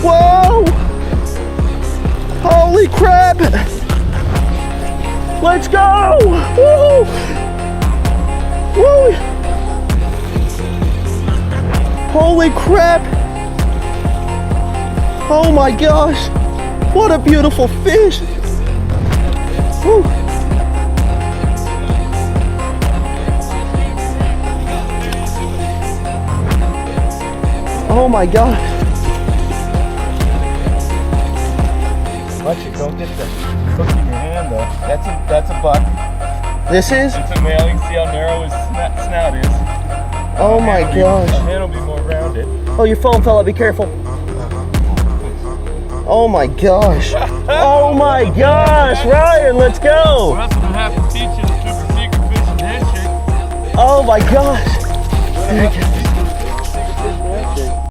Whoa! Holy crap! Let's go! Woo! Woo! Holy crap! Oh my gosh! What a beautiful fish! Woo! Oh my gosh! Watch it, don't get the hook in your hand though. That's a buck. This is? It's a male. You can see how narrow his snout is. Oh my gosh. The hand will be more rounded. Oh, your phone fell out. Be careful. Oh my gosh. Oh my gosh. Ryan, let's go. That's what I have to teach you the super secret fishing handshake. Oh my gosh.